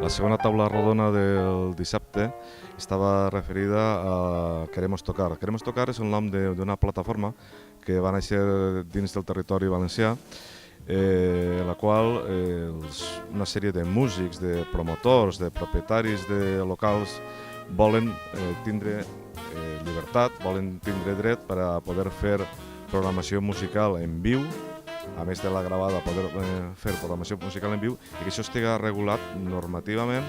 La segona taula rodona del dissabte estava referida a Queremos Tocar. Queremos Tocar és el nom d'una plataforma que va néixer dins del territori valencià, en la qual una sèrie de músics, de promotors, de propietaris de locals volen tindre llibertat, volen tindre dret per a poder fer programació musical en viu, a més de la gravada, poder fer programació musical en viu i que això estigui regulat normativament,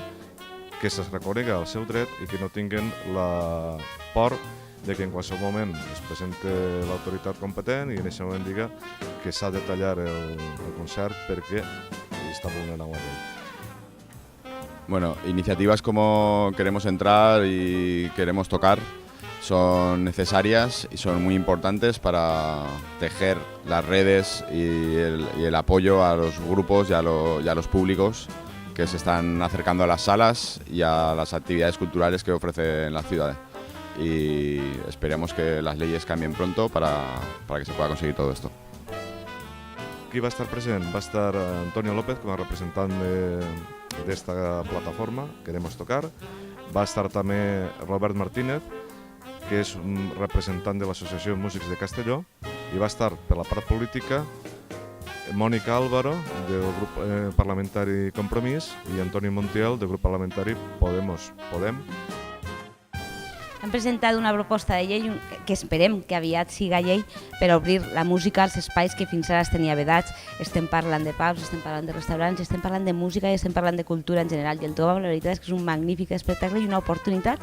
que es reconega el seu dret i que no tinguin la por de que en qualsevol moment es presenti l'autoritat competent i en aquest moment diga que s'ha de tallar el concert perquè està vulnerant la llei. Bueno, iniciativas como Queremos Entrar y Queremos Tocar son necesarias y son muy importantes para tejer las redes y el apoyo a los grupos y a los públicos que se están acercando a las salas y a las actividades culturales que ofrecen las ciudades. Y esperemos que las leyes cambien pronto para que se pueda conseguir todo esto. Qui va estar present? Va estar Antonio López com a representant d'esta plataforma, Queremos Tocar. Va estar també Robert Martínez, que és un representant de l'Associació de Músics de Castelló, i va estar per la part política Mònica Álvaro, del grup parlamentari Compromís, i Antoni Montiel, del grup parlamentari Podem. Han presentat una proposta de llei que esperem que aviat siga llei per obrir la música als espais que fins ara es tenia vedats. Estem parlant de pubs, estem parlant de restaurants, estem parlant de música i estem parlant de cultura en general. I el Tobam, la veritat és que és un magnífic espectacle i una oportunitat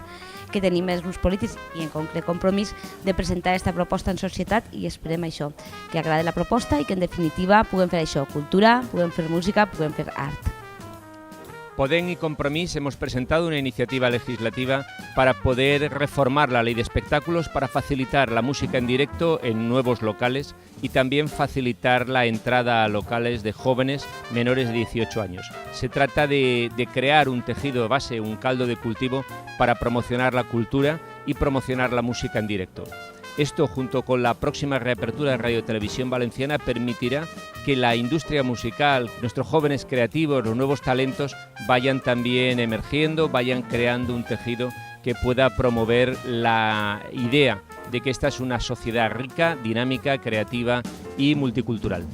que tenim els grups polítics i en concret Compromís de presentar aquesta proposta en societat i esperem això, que agradi la proposta i que en definitiva puguem fer això, cultura, puguem fer música, puguem fer art. Podem y Compromís hemos presentado una iniciativa legislativa para poder reformar la ley de espectáculos para facilitar la música en directo en nuevos locales y también facilitar la entrada a locales de jóvenes menores de 18 años. Se trata de crear un tejido de base, un caldo de cultivo para promocionar la cultura y promocionar la música en directo. Esto, junto con la próxima reapertura de Radio Televisión Valenciana, permitirá que la industria musical, nuestros jóvenes creativos, los nuevos talentos, vayan también emergiendo, vayan creando un tejido que pueda promover la idea de que esta es una sociedad rica, dinámica, creativa y multicultural.